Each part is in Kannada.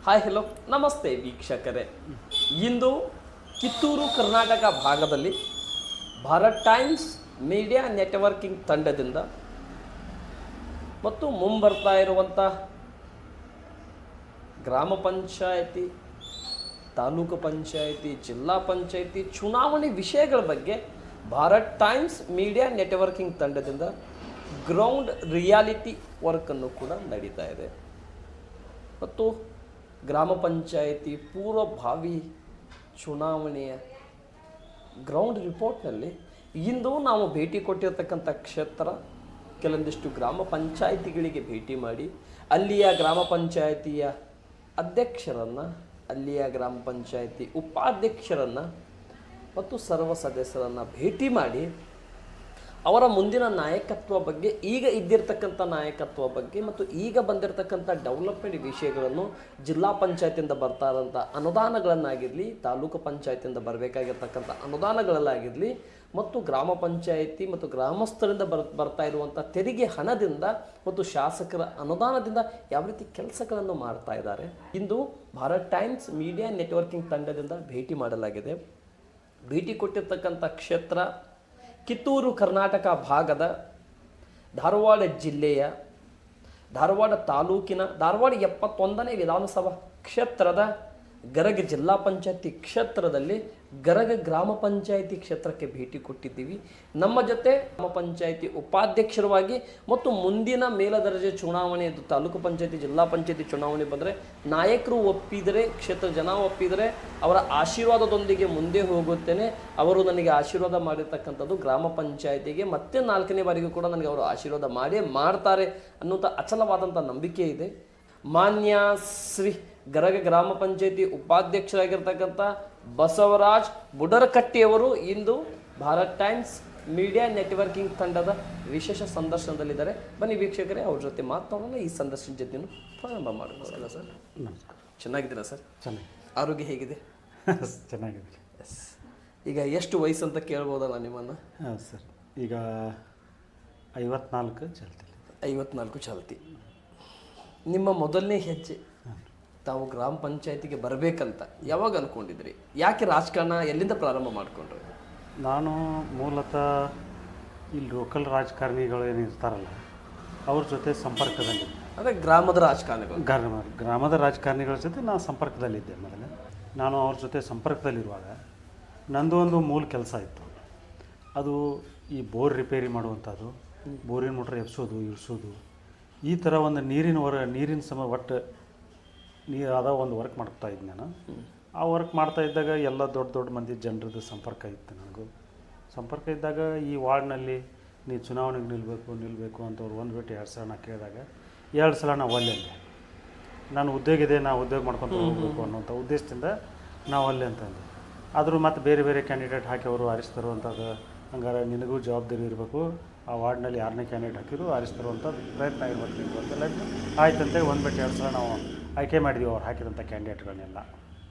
ಹಾಯ್ ಹಲೋ ನಮಸ್ತೆ ವೀಕ್ಷಕರೇ. ಇಂದು ಕಿತ್ತೂರು ಕರ್ನಾಟಕ ಭಾಗದಲ್ಲಿ ಭಾರತ್ ಟೈಮ್ಸ್ ಮೀಡಿಯಾ ನೆಟ್ವರ್ಕಿಂಗ್ ತಂಡದಿಂದ ಮತ್ತು ಮುಂಬರ್ತಾ ಇರುವಂಥ ಗ್ರಾಮ ಪಂಚಾಯತಿ, ತಾಲೂಕು ಪಂಚಾಯತಿ, ಜಿಲ್ಲಾ ಪಂಚಾಯತಿ ಚುನಾವಣೆ ವಿಷಯಗಳ ಬಗ್ಗೆ ಭಾರತ್ ಟೈಮ್ಸ್ ಮೀಡಿಯಾ ನೆಟ್ವರ್ಕಿಂಗ್ ತಂಡದಿಂದ ಗ್ರೌಂಡ್ ರಿಯಾಲಿಟಿ ವರ್ಕನ್ನು ಕೂಡ ನಡೀತಾ ಇದೆ. ಮತ್ತು ಗ್ರಾಮ ಪಂಚಾಯತಿ ಪೂರ್ವಭಾವಿ ಚುನಾವಣೆಯ ಗ್ರೌಂಡ್ ರಿಪೋರ್ಟ್ನಲ್ಲಿ ಇಂದು ನಾವು ಭೇಟಿ ಕೊಟ್ಟಿರ್ತಕ್ಕಂಥ ಕ್ಷೇತ್ರ, ಕೆಲವೊಂದಿಷ್ಟು ಗ್ರಾಮ ಪಂಚಾಯತಿಗಳಿಗೆ ಭೇಟಿ ಮಾಡಿ ಅಲ್ಲಿಯ ಗ್ರಾಮ ಪಂಚಾಯತಿಯ ಅಧ್ಯಕ್ಷರನ್ನು, ಅಲ್ಲಿಯ ಗ್ರಾಮ ಪಂಚಾಯತಿ ಉಪಾಧ್ಯಕ್ಷರನ್ನು ಮತ್ತು ಸರ್ವ ಸದಸ್ಯರನ್ನು ಭೇಟಿ ಮಾಡಿ ಅವರ ಮುಂದಿನ ನಾಯಕತ್ವ ಬಗ್ಗೆ, ಈಗ ಇದ್ದಿರ್ತಕ್ಕಂಥ ನಾಯಕತ್ವ ಬಗ್ಗೆ ಮತ್ತು ಈಗ ಬಂದಿರತಕ್ಕಂಥ ಡೆವಲಪ್ಮೆಂಟ್ ವಿಷಯಗಳನ್ನು ಜಿಲ್ಲಾ ಪಂಚಾಯತಿಯಿಂದ ಬರ್ತಾ ಇರೋಂಥ ಅನುದಾನಗಳನ್ನಾಗಿರಲಿ, ತಾಲೂಕು ಪಂಚಾಯತಿಯಿಂದ ಬರಬೇಕಾಗಿರ್ತಕ್ಕಂಥ ಅನುದಾನಗಳಲ್ಲಾಗಿರಲಿ ಮತ್ತು ಗ್ರಾಮ ಪಂಚಾಯತಿ ಮತ್ತು ಗ್ರಾಮಸ್ಥರಿಂದ ಬರ್ತಾ ಇರುವಂಥ ತೆರಿಗೆ ಹಣದಿಂದ ಮತ್ತು ಶಾಸಕರ ಅನುದಾನದಿಂದ ಯಾವ ರೀತಿ ಕೆಲಸಗಳನ್ನು ಮಾಡ್ತಾ ಇದ್ದಾರೆ ಇಂದು ಭಾರತ್ ಟೈಮ್ಸ್ ಮೀಡಿಯಾ ನೆಟ್ವರ್ಕಿಂಗ್ ತಂಡದಿಂದ ಭೇಟಿ ಮಾಡಲಾಗಿದೆ. ಭೇಟಿ ಕೊಟ್ಟಿರ್ತಕ್ಕಂಥ ಕ್ಷೇತ್ರ ಕಿತ್ತೂರು ಕರ್ನಾಟಕ ಭಾಗದ ಧಾರವಾಡ ಜಿಲ್ಲೆಯ ಧಾರವಾಡ ತಾಲೂಕಿನ ಧಾರವಾಡ 71ನೇ ವಿಧಾನಸಭಾ ಕ್ಷೇತ್ರದ ಗರಗ ಜಿಲ್ಲಾ ಪಂಚಾಯತಿ ಕ್ಷೇತ್ರದಲ್ಲಿ ಗರಗ ಗ್ರಾಮ ಪಂಚಾಯತಿ ಕ್ಷೇತ್ರಕ್ಕೆ ಭೇಟಿ ಕೊಟ್ಟಿದ್ದೀವಿ. ನಮ್ಮ ಜೊತೆ ಗ್ರಾಮ ಪಂಚಾಯತಿ ಉಪಾಧ್ಯಕ್ಷರವಾಗಿ ಮತ್ತು ಮುಂದಿನ ಮೇಲದರ್ಜೆ ಚುನಾವಣೆ, ತಾಲೂಕು ಪಂಚಾಯತಿ, ಜಿಲ್ಲಾ ಪಂಚಾಯತಿ ಚುನಾವಣೆ ಬಂದರೆ ನಾಯಕರು ಒಪ್ಪಿದರೆ, ಕ್ಷೇತ್ರ ಜನ ಒಪ್ಪಿದರೆ ಅವರ ಆಶೀರ್ವಾದದೊಂದಿಗೆ ಮುಂದೆ ಹೋಗುತ್ತೇನೆ. ಅವರು ನನಗೆ ಆಶೀರ್ವಾದ ಮಾಡಿರ್ತಕ್ಕಂಥದ್ದು ಗ್ರಾಮ ಪಂಚಾಯತಿಗೆ ಮತ್ತೆ 4ನೇ ಬಾರಿಗೂ ಕೂಡ ನನಗೆ ಅವರು ಆಶೀರ್ವಾದ ಮಾಡ್ತಾರೆ ಅನ್ನುವಂಥ ಅಚಲವಾದಂಥ ನಂಬಿಕೆ ಇದೆ. ಮಾನ್ಯ ಶ್ರೀ ಗರಗ ಗ್ರಾಮ ಪಂಚಾಯತಿ ಉಪಾಧ್ಯಕ್ಷರಾಗಿರ್ತಕ್ಕಂಥ ಬಸವರಾಜ್ ಬುಡರಕಟ್ಟಿಯವರು ಇಂದು ಭಾರತ್ ಟೈಮ್ಸ್ ಮೀಡಿಯಾ ನೆಟ್ವರ್ಕಿಂಗ್ ತಂಡದ ವಿಶೇಷ ಸಂದರ್ಶನದಲ್ಲಿದ್ದಾರೆ. ಬನ್ನಿ ವೀಕ್ಷಕರೇ, ಅವ್ರ ಜೊತೆ ಮಾತನಾಡೋಣ. ಈ ಸಂದರ್ಶನ ಜೊತೆನೂ ಪ್ರಾರಂಭ ಮಾಡೋಣ. ಸರ್ ಚೆನ್ನಾಗಿದ್ದೀರಾ ಸರ್? ಚೆನ್ನಾಗಿ. ಆರೋಗ್ಯ ಹೇಗಿದೆ? ಚೆನ್ನಾಗಿದೆ. ಎಸ್. ಈಗ ಎಷ್ಟು ವಯಸ್ಸು ಅಂತ ಕೇಳ್ಬೋದಲ್ಲ ನಿಮ್ಮನ್ನು? ಹಾಂ ಸರ್, ಈಗ 54 ಚಾಲ್ತಿ. 54 ಚಾಲ್ತಿ. ನಿಮ್ಮ ಮೊದಲನೇ ಹೆಜ್ಜೆ ತಾವು ಗ್ರಾಮ ಪಂಚಾಯತಿಗೆ ಬರಬೇಕಂತ ಯಾವಾಗ ಅಂದ್ಕೊಂಡಿದ್ರಿ? ಯಾಕೆ ರಾಜಕಾರಣ ಎಲ್ಲಿಂದ ಪ್ರಾರಂಭ ಮಾಡಿಕೊಂಡ್ರಿ? ನಾನು ಮೂಲತಃ ಈ ಲೋಕಲ್ ರಾಜಕಾರಣಿಗಳು ಏನು ಇರ್ತಾರಲ್ಲ ಅವ್ರ ಜೊತೆ ಸಂಪರ್ಕದಲ್ಲಿದ್ದೆ. ಅಂದರೆ ಗ್ರಾಮದ ರಾಜಕಾರಣಿಗಳು? ಗ್ರಾಮದ ರಾಜಕಾರಣಿಗಳ ಜೊತೆ ನಾನು ಸಂಪರ್ಕದಲ್ಲಿದ್ದೆ. ಮೊದಲೇ ನಾನು ಅವ್ರ ಜೊತೆ ಸಂಪರ್ಕದಲ್ಲಿರುವಾಗ ನಂದು ಒಂದು ಮೂಲ ಕೆಲಸ ಇತ್ತು. ಅದು ಈ ಬೋರ್ ರಿಪೇರಿ ಮಾಡುವಂಥದ್ದು, ಬೋರಿನ ಮೋಟ್ರ್ ಎಬ್ಸೋದು, ಇಳಿಸೋದು, ಈ ಥರ ಒಂದು ನೀರಿನ ಒಟ್ಟು ನೀರಾದ ಒಂದು ವರ್ಕ್ ಮಾಡ್ತಾ ಇದ್ದೆ ನಾನು. ಆ ವರ್ಕ್ ಮಾಡ್ತಾ ಇದ್ದಾಗ ಎಲ್ಲ ದೊಡ್ಡ ಮಂದಿ ಜನರದ್ದು ಸಂಪರ್ಕ ಇತ್ತು. ನನಗೂ ಸಂಪರ್ಕ ಇದ್ದಾಗ ಈ ವಾರ್ಡ್ನಲ್ಲಿ ನೀವು ಚುನಾವಣೆಗೆ ನಿಲ್ಲಬೇಕು ಅಂತವ್ರು ಒಂದು ಬಿಟ್ಟು 2 ಸಲ ನಾನು ಕೇಳಿದಾಗ 2 ಸಲ ನಾವು ಅಲ್ಲೇ ಅಂದೆ. ನಾನು ಉದ್ಯೋಗ ಇದೆ, ನಾವು ಉದ್ಯೋಗ ಮಾಡ್ಕೊತ ಹೋಗಬೇಕು ಅನ್ನೋಂಥ ಉದ್ದೇಶದಿಂದ ನಾವು ಅಲ್ಲೇ ಅಂತಂದೆ. ಆದರೂ ಮತ್ತು ಬೇರೆ ಕ್ಯಾಂಡಿಡೇಟ್ ಹಾಕಿ ಅವರು ಆರಿಸ್ತಾರೋ ಅಂಥದ್ದು. ಹಂಗಾರೆ ನಿನಗೂ ಜವಾಬ್ದಾರಿ ಇರಬೇಕು, ಆ ವಾರ್ಡ್ನಲ್ಲಿ ಯಾರನ್ನೇ ಕ್ಯಾಂಡಿಡೇಟ್ ಹಾಕಿದ್ರು ಆರಿಸ್ತಾರೋ ಅಂತ ಪ್ರಯತ್ನ ಇರಬೇಕು ನೀವು ಅಂತೆಲ್ಲ ಆಯ್ತಂತೇಳಿ 1 ಬಿಟ್ಟು 2 ಸಲ ನಾವು ಆಯ್ಕೆ ಮಾಡಿದ್ವಿ ಅವ್ರು ಹಾಕಿದಂಥ ಕ್ಯಾಂಡಿಡೇಟ್ಗಳನ್ನೆಲ್ಲ.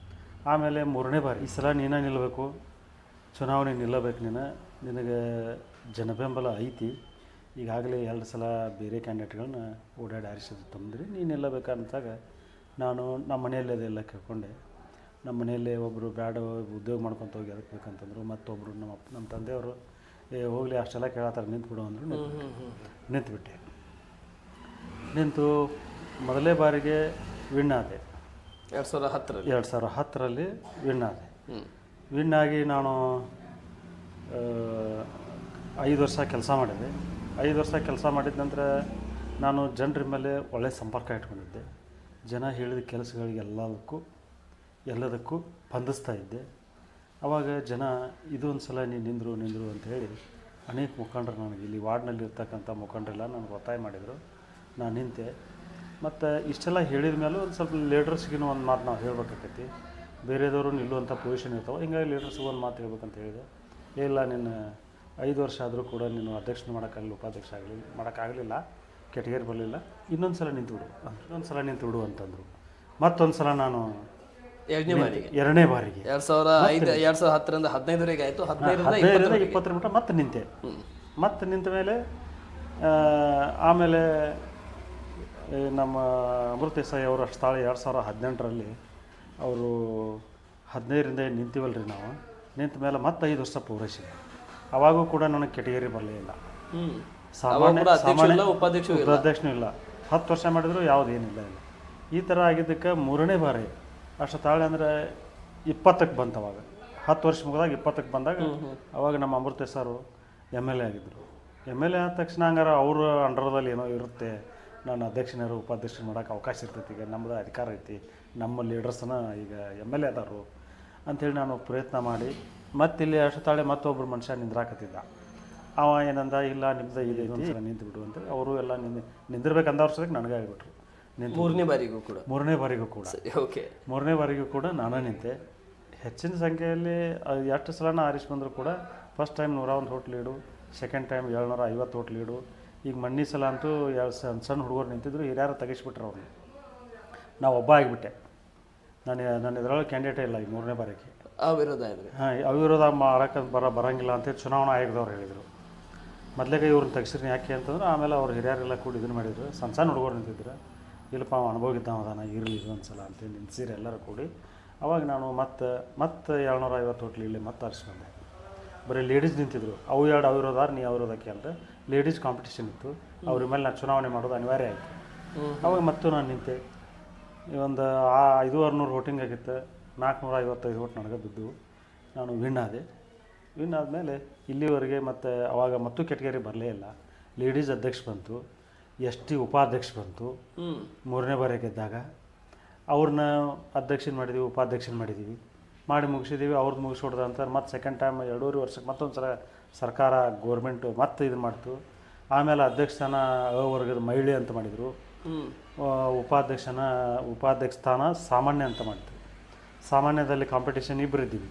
ಆಮೇಲೆ 3ನೇ ಬಾರಿ ಈ ಸಲ ನೀನೇ ನಿಲ್ಲಬೇಕು, ಚುನಾವಣೆ ನಿಲ್ಲಬೇಕು, ನಿನಗೆ ಜನಬೆಂಬಲ ಐತಿ, ಈಗಾಗಲೇ 2 ಸಲ ಬೇರೆ ಕ್ಯಾಂಡಿಡೇಟ್ಗಳನ್ನ ಓಡಾಡಿ ಆರಿಸೋದು ತಂದ್ರಿ, ನೀನು ನಿಲ್ಲಬೇಕಂತಾಗ ನಾನು ನಮ್ಮ ಮನೆಯಲ್ಲೇ ಅದೆಲ್ಲ ಕೇಳ್ಕೊಂಡೆ. ನಮ್ಮ ಮನೆಯಲ್ಲೇ ಒಬ್ಬರು ಬೇಡ ಉದ್ಯೋಗ ಮಾಡ್ಕೊತ ಹೋಗಿ ಅದಕ್ಕೆ ಬೇಕಂತಂದರು. ಮತ್ತೊಬ್ಬರು ನಮ್ಮ ತಂದೆಯವರು ಹೋಗಲಿ ಅಷ್ಟೆಲ್ಲ ಕೇಳತ್ತಾರೆ ನಿಂತ್ಬಿಡು ಅಂದರು. ನಿಂತುಬಿಟ್ಟೆ. ನಿಂತು ಮೊದಲೇ ಬಾರಿಗೆ ವಿನ್ ಆದೆ. 2010ರಲ್ಲಿ ವಿನ್ ಆದೆ. ವಿನ್ ಆಗಿ ನಾನು 5 ವರ್ಷ ಕೆಲಸ ಮಾಡಿದೆ. 5 ವರ್ಷ ಕೆಲಸ ಮಾಡಿದ ನಂತರ ನಾನು ಜನರ ಮೇಲೆ ಒಳ್ಳೆಯ ಸಂಪರ್ಕ ಇಟ್ಕೊಂಡಿದ್ದೆ. ಜನ ಹೇಳಿದ ಕೆಲಸಗಳಿಗೆ ಎಲ್ಲದಕ್ಕೂ ಸ್ಪಂದಿಸ್ತಾ ಇದ್ದೆ. ಆವಾಗ ಜನ ಇದೊಂದು ಸಲ ನಿಂದರು ಅಂತ ಹೇಳಿ ಅನೇಕ ಮುಖಂಡರು ನನಗೆ ಇಲ್ಲಿ ವಾರ್ಡ್ನಲ್ಲಿ ಇರ್ತಕ್ಕಂಥ ಮುಖಂಡರೆಲ್ಲ ನನಗೆ ಒತ್ತಾಯ ಮಾಡಿದರು. ನಾನು ನಿಂತೆ. ಮತ್ತು ಇಷ್ಟೆಲ್ಲ ಹೇಳಿದ ಮೇಲೂ ಒಂದು ಸ್ವಲ್ಪ ಲೀಡರ್ಸ್ಗಿನ್ನೂ ಒಂದು ಮಾತು ನಾವು ಹೇಳ್ಬೇಕಾಗೈತಿ. ಬೇರೆದವರು ನಿಲ್ಲುವಂಥ ಪೊಸಿಷನ್ ಇರ್ತಾವೆ, ಹಿಂಗಾಗಿ ಲೀಡರ್ಸ್ಗೆ ಒಂದು ಮಾತು ಹೇಳ್ಬೇಕಂತ ಹೇಳಿದೆ. ಇಲ್ಲ, ನಿನ್ನ 5 ವರ್ಷ ಆದರೂ ಕೂಡ ನೀನು ಅಧ್ಯಕ್ಷನ ಉಪಾಧ್ಯಕ್ಷ ಮಾಡೋಕ್ಕಾಗಲಿಲ್ಲ, ಕೆಟಗರಿ ಬರಲಿಲ್ಲ, ಇನ್ನೊಂದು ಸಲ ನಿಂತು ಬಿಡು ಅಂತಂದರು. ಮತ್ತೊಂದು ಸಲ ನಾನು 2ನೇ ಬಾರಿಗೆ 2010ರಿಂದ 15ವರೆಗೆ ಆಯಿತು. 15ರಿಂದ 20 ಮಟ್ಟ ಮತ್ತೆ ನಿಂತೆ. ಮತ್ತೆ ನಿಂತ ಮೇಲೆ ಆಮೇಲೆ ನಮ್ಮ ಅಮೃತ ದೇಸಾಯಿ ಅವರು ಅಷ್ಟು ತಾಳೆ 2018ರಲ್ಲಿ ಅವರು 15ರಿಂದ ನಿಂತೀವಲ್ರಿ ನಾವು ನಿಂತ ಮೇಲೆ ಮತ್ತೆ 5 ವರ್ಷ ಪೂರೈಸಿದೆ. ಅವಾಗೂ ಕೂಡ ನನಗೆ ಕೆಟಗರಿ ಬರಲೇ ಇಲ್ಲ. ಉಪಾಧ್ಯಕ್ಷನೂ ಇಲ್ಲ. 10 ವರ್ಷ ಮಾಡಿದ್ರು ಯಾವುದೇನಿಲ್ಲ ಇಲ್ಲ. ಈ ಥರ ಆಗಿದ್ದಕ್ಕೆ 3ನೇ ಬಾರಿ ಅಷ್ಟು ತಾಳೆ ಅಂದರೆ 20ಕ್ಕೆ ಬಂತು. ಅವಾಗ 10 ವರ್ಷ ಮುಗಿದಾಗ 20ಕ್ಕೆ ಬಂದಾಗ ಅವಾಗ ನಮ್ಮ ಅಮೃತ ದೇಸಾಯಿ MLA ಆಗಿದ್ದರು. MLA ಆದ ತಕ್ಷಣ ಹಂಗಾರೆ ಅವ್ರ ಅಂಡರ್ದಲ್ಲಿ ಏನೋ ಇರುತ್ತೆ, ನಾನು ಅಧ್ಯಕ್ಷನಾರು ಉಪಾಧ್ಯಕ್ಷರು ಮಾಡೋಕೆ ಅವಕಾಶ ಇರ್ತೈತಿ, ಈಗ ನಮ್ಮದು ಅಧಿಕಾರ ಐತಿ, ನಮ್ಮ ಲೀಡರ್ಸನ್ನ ಈಗ MLA ಅದಾರು ಅಂಥೇಳಿ ನಾನು ಪ್ರಯತ್ನ ಮಾಡಿ ಮತ್ತೆ ಇಲ್ಲಿ ಅಷ್ಟು ತಾಳೆ ಮತ್ತೊಬ್ಬರು ಮನುಷ್ಯ ನಿಂದ್ರಾಕತ್ತಿದ್ದ. ಅವ ಏನಂದ, ಇಲ್ಲ ನಿಮ್ದು ಇದೆ ಒಂದ್ಸಲ ನಿಂತು ಬಿಡು ಅಂತೇಳಿ ಅವರು ಎಲ್ಲ ನಿಂದಿರ್ಬೇಕಂದ ವರ್ಷಕ್ಕೆ ನನಗೆ ಆಗಿಬಿಟ್ರು. ನಿಂತು 3ನೇ ಬಾರಿಗೂ ಕೂಡ ಓಕೆ 3ನೇ ಬಾರಿಗೂ ಕೂಡ ನಾನು ನಿಂತೆ. ಹೆಚ್ಚಿನ ಸಂಖ್ಯೆಯಲ್ಲಿ ಎಷ್ಟು ಸಲನ ಆರಿಸಿ ಬಂದರೂ ಕೂಡ ಫಸ್ಟ್ ಟೈಮ್ 101 ಹೋಟ್ ಲೀಡು, ಸೆಕೆಂಡ್ ಟೈಮ್ 750 ಹೋಟ್ ಲೀಡು. ಈಗ ಮಣ್ಣಿ ಸಲ ಅಂತೂ ಸಣ್ಣ ಹುಡುಗರು ನಿಂತಿದ್ರು, ಹಿರಿಯರು ತೆಗಿಸ್ಬಿಟ್ರು ಅವ್ರನ್ನ. ನಾವು ಒಬ್ಬ ಆಗಿಬಿಟ್ಟೆ. ನನ್ನ ಇದರೊಳಗೆ ಕ್ಯಾಂಡಿಡೇಟೇ ಇಲ್ಲ ಈ 3ನೇ ಬಾರಿಗೆ. ಅವಿರೋಧ ಮಾಡೋಕ್ಕೆ ಬರೋಂಗಿಲ್ಲ ಅಂತೇಳಿ ಚುನಾವಣಾ ಆಯೋಗದವ್ರು ಹೇಳಿದರು. ಮೊದಲಿಗೆ ಇವ್ರನ್ನ ತೆಗಿಸ್ರಿ ಯಾಕೆ ಅಂತಂದ್ರೆ ಆಮೇಲೆ ಅವ್ರು ಹಿರಿಯರೆಲ್ಲ ಕೂಡಿ ಇದನ್ನು ಮಾಡಿದ್ರು. ಸಣ್ಣ ಹುಡುಗರು ನಿಂತಿದ್ರು. ಇಲ್ಲಪ್ಪ ಅವ ಅನುಭವಿದ್ದಾವ ಅದಾನ, ಇರಲಿ ಒಂದು ಸಲ ಅಂತೇಳಿ ನಿಲ್ಸಿರಿ ಎಲ್ಲರೂ ಕೂಡಿ. ಅವಾಗ ನಾನು ಮತ್ತೆ 750 ಹೋಟ್ಲು ಇಲ್ಲಿ ಮತ್ತೆ ಅರ್ಸಿ ಬಂದೆ. ಬರೀ ಲೇಡೀಸ್ ನಿಂತಿದ್ರು. ಅವು ಎರಡು ಅವಿರೋದಾರು ನೀ ಅವಿರೋದಕ್ಕೆ ಅಂತ ಲೇಡೀಸ್ ಕಾಂಪಿಟೇಷನ್ ಇತ್ತು. ಅವ್ರ ಮೇಲೆ ನಾನು ಚುನಾವಣೆ ಮಾಡೋದು ಅನಿವಾರ್ಯ ಆಯಿತು. ಅವಾಗ ಮತ್ತು ನಾನು ನಿಂತೆ. ಒಂದು 500-600 ಹೋಟಿಂಗ್ ಆಗಿತ್ತು. 455 ಹೋಟ್ ನನಗೆ ಬಿದ್ದು ನಾನು ವಿನ್ ಆದೆ. ವಿನ್ ಆದಮೇಲೆ ಇಲ್ಲಿವರೆಗೆ ಮತ್ತೆ ಅವಾಗ ಮತ್ತು ಕೆಟಗರಿ ಬರಲೇ ಇಲ್ಲ. ಲೇಡೀಸ್ ಅಧ್ಯಕ್ಷ ಬಂತು, ST ಉಪಾಧ್ಯಕ್ಷ ಬಂತು 3ನೇ ಬಾರಿ ಗೆದ್ದಾಗ. ಅವ್ರನ್ನ ಅಧ್ಯಕ್ಷನ ಮಾಡಿದ್ದೀವಿ, ಉಪಾಧ್ಯಕ್ಷನ ಮಾಡಿದ್ದೀವಿ, ಮಾಡಿ ಮುಗಿಸಿದ್ದೀವಿ. ಅವ್ರದ್ದು ಮುಗಿಸ್ಕೊಡ್ದ ಅಂತ ಮತ್ತೆ ಸೆಕೆಂಡ್ ಟೈಮ್ 2.5 ವರ್ಷಕ್ಕೆ ಮತ್ತೊಂದು ಸಲ ಸರ್ಕಾರ ಗೋರ್ಮೆಂಟು ಮತ್ತೆ ಇದು ಮಾಡ್ತು. ಆಮೇಲೆ ಅಧ್ಯಕ್ಷ ಸ್ಥಾನ ವರ್ಗದ ಮಹಿಳೆ ಅಂತ ಮಾಡಿದರು. ಉಪಾಧ್ಯಕ್ಷ ಸ್ಥಾನ ಸಾಮಾನ್ಯ ಅಂತ ಮಾಡ್ತೀವಿ. ಸಾಮಾನ್ಯದಲ್ಲಿ ಕಾಂಪಿಟೇಷನ್ ಇಬ್ಬರು ಇದ್ದೀವಿ.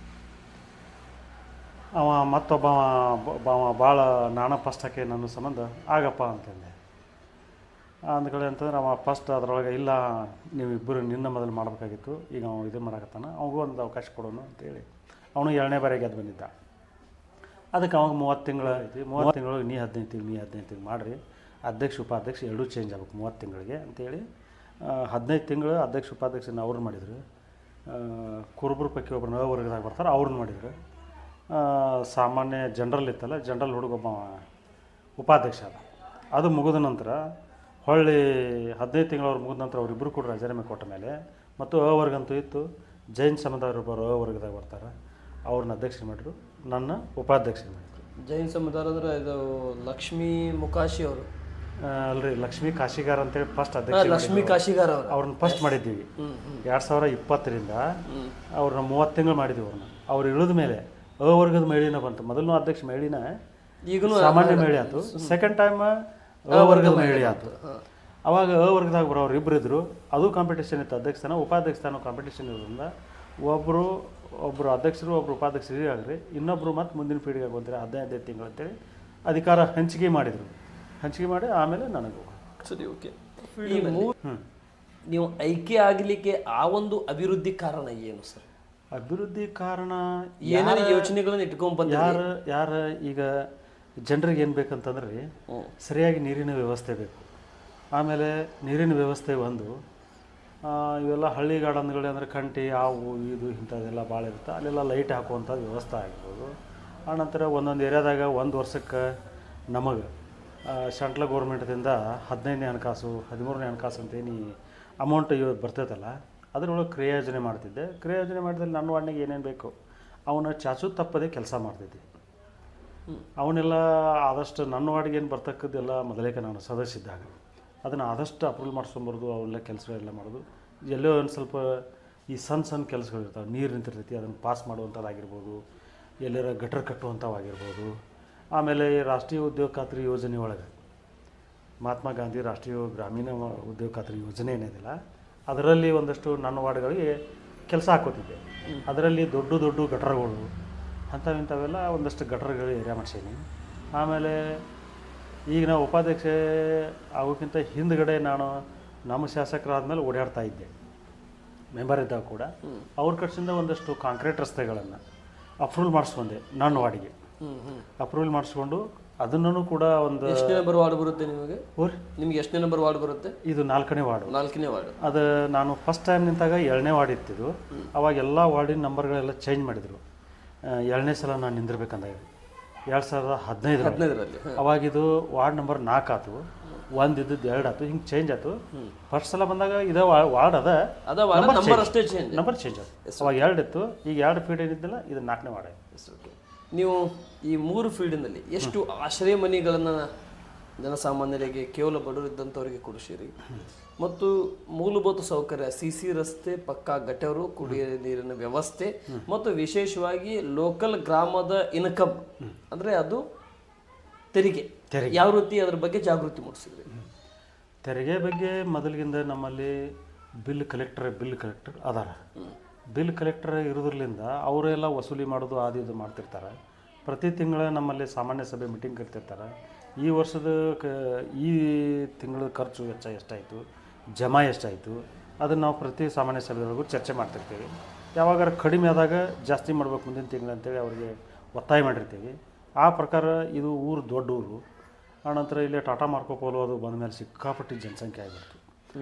ಅವ ಮತ್ತೊಬ್ಬ ಭಾಳ ನಾನು ಫಸ್ಟ್ ಹಾಕಿ ನನ್ನ ಸಂಬಂಧ ಆಗಪ್ಪ ಅಂತಂದೆ. ಅಂದ್ಕಡೆ ಅಂತಂದ್ರೆ ಅವ ಫಸ್ಟ್ ಅದರೊಳಗೆ ಇಲ್ಲ ನೀವಿಬ್ಬರು ನಿನ್ನ ಮೊದಲು ಮಾಡಬೇಕಾಗಿತ್ತು, ಈಗ ಅವನು ಇದು ಮಾಡಕತ್ತಾನ, ಅವನಿಗೂ ಒಂದು ಅವಕಾಶ ಕೊಡೋಣ ಅಂತೇಳಿ ಅವನು 2ನೇ ಬಾರಿ ಗೆದ್ದು ಬಂದಿದ್ದ. ಅದಕ್ಕೆ ಅವಾಗ 30 ತಿಂಗಳು ಐತಿ. 30 ತಿಂಗಳಿಗೆ ನೀ 15 ತಿಂಗಳು ಮಾಡಿರಿ, ಅಧ್ಯಕ್ಷ ಉಪಾಧ್ಯಕ್ಷ ಎರಡೂ ಚೇಂಜ್ ಆಗ್ಬೇಕು 30 ತಿಂಗಳಿಗೆ ಅಂತೇಳಿ 15 ತಿಂಗಳು ಅಧ್ಯಕ್ಷ ಉಪಾಧ್ಯಕ್ಷನ ಅವ್ರು ಮಾಡಿದರು. ಕುರುಬರ ಪೈಕಿ ಒಬ್ಬರು ವರ್ಗದಾಗ ಬರ್ತಾರೆ, ಅವ್ರನ್ನ ಮಾಡಿದರು. ಸಾಮಾನ್ಯ ಜನರಲ್ ಇತ್ತಲ್ಲ, ಜನರಲ್ ಹುಡುಗೊಬ್ಬ ಉಪಾಧ್ಯಕ್ಷ ಅದ. ಅದು ಮುಗಿದ ನಂತರ ಹೊಳ್ಳಿ 15 ತಿಂಗಳವ್ರು ಮುಗಿದ ನಂತರ ಅವರಿಬ್ಬರು ಕೂಡ ರಾಜೀನಾಮೆ ಕೊಟ್ಟ ಮೇಲೆ ಮತ್ತು ವರ್ಗ ಅಂತೂ ಇತ್ತು. ಜೈನ್ ಸಮುದಾಯದವರು ವರ್ಗದಾಗ ಬರ್ತಾರೆ, ಅವ್ರನ್ನ ಅಧ್ಯಕ್ಷ ಮಾಡಿದ್ರು, ನನ್ನ ಉಪಾಧ್ಯಕ್ಷ ಮಾಡಿದ್ರು. ಜೈನ್ ಸಮುದಾಯ ಅಂದರೆ ಇದು ಲಕ್ಷ್ಮೀ ಮುಕಾಶಿ ಅವರು ಅಲ್ರಿ, ಲಕ್ಷ್ಮೀ ಕಾಶಿಗಾರ್ ಅಂತೇಳಿ ಫಸ್ಟ್ ಅಧ್ಯಕ್ಷ. ಲಕ್ಷ್ಮೀ ಕಾಶಿಗಾರ್ ಅವರು ಅವ್ರನ್ನ ಫಸ್ಟ್ ಮಾಡಿದ್ದೀವಿ 2020ರಿಂದ. ಅವ್ರನ್ನ 30 ತಿಂಗಳು ಮಾಡಿದ್ದೀವಿ. ಅವ್ರು ಇಳಿದ ಮೇಲೆ ವರ್ಗದ ಮಹಿಳೆನ ಬಂತು. ಮೊದಲನೇ ಅಧ್ಯಕ್ಷ ಮಹಿಳೆನ, ಈಗ ಸಾಮಾನ್ಯ ಮಹಿಳೆ ಆಯ್ತು. ಸೆಕೆಂಡ್ ಟೈಮ್ ವರ್ಗದ ಮಹಿಳೆ ಆಯ್ತು. ಅವಾಗ ವರ್ಗದಾಗ ಬರೋರು ಇಬ್ಬರು ಇದ್ದರು. ಅದು ಕಾಂಪಿಟೇಷನ್ ಇತ್ತು. ಅಧ್ಯಕ್ಷ ಸ್ಥಾನ ಉಪಾಧ್ಯಕ್ಷ ಸ್ಥಾನ ಕಾಂಪಿಟೇಷನ್ ಇರೋದ್ರಿಂದ ಒಬ್ಬರು ಅಧ್ಯಕ್ಷರು ಒಬ್ಬರು ಉಪಾಧ್ಯಕ್ಷರು ಆಗ್ರಿ, ಇನ್ನೊಬ್ಬರು ಮತ್ತು ಮುಂದಿನ ಪೀಳಿಗೆ ಆಗುವಂತಾರೆ 15 ತಿಂಗಳು ಅಂತೇಳಿ ಅಧಿಕಾರ ಹಂಚಿಕೆ ಮಾಡಿದರು. ಹಂಚಿಕೆ ಮಾಡಿ ಆಮೇಲೆ ನನಗೂ ಸರಿ. ಓಕೆ, ನೀವು ಆಯ್ಕೆ ಆಗಲಿಕ್ಕೆ ಆ ಒಂದು ಅಭಿವೃದ್ಧಿ ಕಾರಣ ಏನು ಸರ್? ಅಭಿವೃದ್ಧಿ ಕಾರಣ ಏನಾರ ಯೋಚನೆಗಳನ್ನು ಇಟ್ಕೊಂಡ್ಬಂದು ಯಾರು ಈಗ ಜನರಿಗೆ ಏನು ಬೇಕಂತಂದ್ರೆ ರೀ, ಸರಿಯಾಗಿ ನೀರಿನ ವ್ಯವಸ್ಥೆ ಬೇಕು. ಆಮೇಲೆ ನೀರಿನ ವ್ಯವಸ್ಥೆ ಒಂದು ಇವೆಲ್ಲ ಹಳ್ಳಿ ಗಾರ್ಡನ್ಗಳು ಅಂದರೆ ಕಂಟಿ ಹಾವು ಇದು ಇಂಥದ್ದೆಲ್ಲ ಭಾಳ ಇರುತ್ತೆ. ಅಲ್ಲೆಲ್ಲ ಲೈಟ್ ಹಾಕುವಂಥ ವ್ಯವಸ್ಥೆ ಆಗಿರ್ಬೋದು. ಆನಂತರ ಒಂದೊಂದು ಏರಿಯಾದಾಗ 1 ವರ್ಷಕ್ಕೆ ನಮಗೆ ಸೆಂಟ್ರಲ್ ಗೌರ್ಮೆಂಟ್ದಿಂದ 15ನೇ ಹಣಕಾಸು 13ನೇ ಹಣಕಾಸು ಅಂತೇನು ಅಮೌಂಟ್ ಇವತ್ತು ಬರ್ತೈತಲ್ಲ, ಅದರೊಳಗೆ ಕ್ರಿಯಾಯೋಜನೆ ಮಾಡ್ತಿದ್ದೆ. ಕ್ರಿಯಾಯೋಜನೆ ಮಾಡಿದಲ್ಲಿ ನನ್ನ ವಾರ್ಡ್ನಾಗ ಏನೇನು ಬೇಕು ಅವನ್ನ ಚಾಚು ತಪ್ಪದೇ ಕೆಲಸ ಮಾಡ್ತಿದ್ದೆ. ಅವನ್ನೆಲ್ಲ ಆದಷ್ಟು ನನ್ನ ವಾರ್ಡ್ಗೆ ಏನು ಬರ್ತಕ್ಕದ್ದೆಲ್ಲ ಮೊದಲೇಕ ನಾನು ಸದಸ್ಯಿದ್ದಾಗ ಅದನ್ನು ಆದಷ್ಟು ಅಪ್ರೂವಲ್ ಮಾಡಿಸ್ಕೊಂಬರೋದು, ಅವೆಲ್ಲ ಕೆಲಸಗಳೆಲ್ಲ ಮಾಡೋದು. ಎಲ್ಲೋ ಒಂದು ಸ್ವಲ್ಪ ಈ ಸಣ್ಣ ಕೆಲಸಗಳಿರ್ತಾವೆ, ನೀರು ನಿಂತಿರ್ತೈತಿ, ಅದನ್ನು ಪಾಸ್ ಮಾಡುವಂಥದ್ದಾಗಿರ್ಬೋದು, ಎಲ್ಲರ ಗಟರ್ ಕಟ್ಟುವಂಥವಾಗಿರ್ಬೋದು. ಆಮೇಲೆ ರಾಷ್ಟ್ರೀಯ ಉದ್ಯೋಗ ಖಾತ್ರಿ ಯೋಜನೆ ಒಳಗೆ ಮಹಾತ್ಮ ಗಾಂಧಿ ರಾಷ್ಟ್ರೀಯ ಗ್ರಾಮೀಣ ಉದ್ಯೋಗ ಖಾತ್ರಿ ಯೋಜನೆ ಏನಿದೆಯಲ್ಲ, ಅದರಲ್ಲಿ ಒಂದಷ್ಟು ನನ್ನ ವಾರ್ಡ್ಗಳಿಗೆ ಕೆಲಸ ಹಾಕೋತಿದ್ದೆ. ಅದರಲ್ಲಿ ದೊಡ್ಡ ಗಟರ್ಗಳು ಅಂಥವೆಲ್ಲ ಒಂದಷ್ಟು ಗಟರ್ಗಳು ಏರಿಯಾ ಮಾಡ್ಸೀನಿ. ಆಮೇಲೆ ಈಗ ನಾವು ಉಪಾಧ್ಯಕ್ಷ ಆಗೋಕ್ಕಿಂತ ಹಿಂದ್ಗಡೆ ನಾನು ನಮ್ಮ ಶಾಸಕರಾದ್ಮೇಲೆ ಓಡಾಡ್ತಾ ಇದ್ದೆ. ಮೆಂಬರ್ ಇದ್ದಾಗ ಕೂಡ ಅವ್ರ ಕಡೆಯಿಂದ ಒಂದಷ್ಟು ಕಾಂಕ್ರೀಟ್ ರಸ್ತೆಗಳನ್ನು ಅಪ್ರೂವಲ್ ಮಾಡಿಸ್ಕೊಂಡೆ. ನನ್ನ ವಾರ್ಡಿಗೆ ಅಪ್ರೂವಲ್ ಮಾಡಿಸ್ಕೊಂಡು ಅದನ್ನು ಕೂಡ ಒಂದು ಎಷ್ಟನೇ ನಂಬರ್ ವಾರ್ಡ್ ಬರುತ್ತೆ ನಿಮಗೆ? ಊರಿ ನಿಮ್ಗೆ ಎಷ್ಟನೇ ನಂಬರ್ ವಾರ್ಡ್ ಬರುತ್ತೆ? ಇದು 4ನೇ ವಾರ್ಡು. 4ನೇ ವಾರ್ಡ್. ಅದು ನಾನು ಫಸ್ಟ್ ಟೈಮ್ ನಿಂತಾಗ 2ನೇ ವಾರ್ಡ್ ಇತ್ತಿದ್ದು. ಅವಾಗ ಎಲ್ಲ ವಾರ್ಡಿನ ನಂಬರ್ಗಳೆಲ್ಲ ಚೇಂಜ್ ಮಾಡಿದರು. 2ನೇ ಸಲ ನಾನು ನಿಂದಿರ್ಬೇಕಂದಾಗ 2015ರಲ್ಲಿ. ಅವಾಗಿದು ವಾರ್ಡ್ ನಂಬರ್ 4 ಆಯ್ತು, 1 ಇದ್ದದ್ದು 2 ಆಯ್ತು, ಹಿಂಗೆ ಚೇಂಜ್ ಆಯ್ತು. ಫಸ್ಟ್ ಸಲ ಬಂದಾಗ ಇದೇ ವಾರ್ಡ್ ನಂಬರ್ ಅಷ್ಟೇ ಚೇಂಜ್, ನಂಬರ್ ಚೇಂಜ್ ಆಯ್ತು. ಅವಾಗ 2 ಇತ್ತು, ಈಗ 2 ಫೀಟ್ ಏನಿದ್ದಿಲ್ಲ, ಇದು 4ನೇ ವಾರ್ಡ್ ಆಯ್ತು. ನೀವು ಈ 3 ಫೀಲ್ಡಿನಲ್ಲಿ ಎಷ್ಟು ಆಶ್ರಯ ಮನೆಗಳನ್ನು ಜನಸಾಮಾನ್ಯರಿಗೆ, ಕೇವಲ ಬಡವರಿದ್ದಂಥವರಿಗೆ ಕೊಡಿಸಿರಿ? ಮತ್ತು ಮೂಲಭೂತ ಸೌಕರ್ಯ, CC ರಸ್ತೆ, ಪಕ್ಕಾ ಗಟರು, ಕುಡಿಯ ನೀರಿನ ವ್ಯವಸ್ಥೆ, ಮತ್ತು ವಿಶೇಷವಾಗಿ ಲೋಕಲ್ ಗ್ರಾಮದ ಇನ್ಕಮ್ ಅಂದರೆ ಅದು ತೆರಿಗೆ, ಯಾವ ರೀತಿ ಅದ್ರ ಬಗ್ಗೆ ಜಾಗೃತಿ ಮೂಡಿಸಿದ್ರಿ? ತೆರಿಗೆ ಬಗ್ಗೆ ಮೊದಲಿಗಿಂದ ನಮ್ಮಲ್ಲಿ ಬಿಲ್ ಕಲೆಕ್ಟರ್ ಅದಾರ. ಬಿಲ್ ಕಲೆಕ್ಟರ್ ಇರೋದ್ರಲ್ಲಿಂದ ಅವರೆಲ್ಲ ವಸೂಲಿ ಮಾಡೋದು ಅದು ಇದು ಮಾಡ್ತಿರ್ತಾರೆ. ಪ್ರತಿ ತಿಂಗಳ ನಮ್ಮಲ್ಲಿ ಸಾಮಾನ್ಯ ಸಭೆ ಮೀಟಿಂಗ್ ಕರಿತಿರ್ತಾರೆ. ಈ ವರ್ಷದ ಈ ತಿಂಗಳ ಖರ್ಚು ವೆಚ್ಚ ಎಷ್ಟಾಯಿತು, ಜಮಾ ಎಷ್ಟಾಯಿತು, ಅದನ್ನು ನಾವು ಪ್ರತಿ ಸಾಮಾನ್ಯ ಸಭೆಯೊಳಗೂ ಚರ್ಚೆ ಮಾಡ್ತಿರ್ತೀವಿ. ಯಾವಾಗಾರ ಕಡಿಮೆ ಆದಾಗ ಜಾಸ್ತಿ ಮಾಡ್ಬೇಕು ಮುಂದಿನ ತಿಂಗಳು ಅಂತೇಳಿ ಅವರಿಗೆ ಒತ್ತಾಯ ಮಾಡಿರ್ತೀವಿ. ಆ ಪ್ರಕಾರ ಇದು ಊರು ದೊಡ್ಡ ಊರು. ಆನಂತರ ಇಲ್ಲಿ ಟಾಟಾ ಮಾರ್ಕೋ ಪೋಲೋ ಅದು ಬಂದ ಮೇಲೆ ಸಿಕ್ಕಾಪಟ್ಟಿ ಜನಸಂಖ್ಯೆ ಆಗಿಬಿಡ್ತು.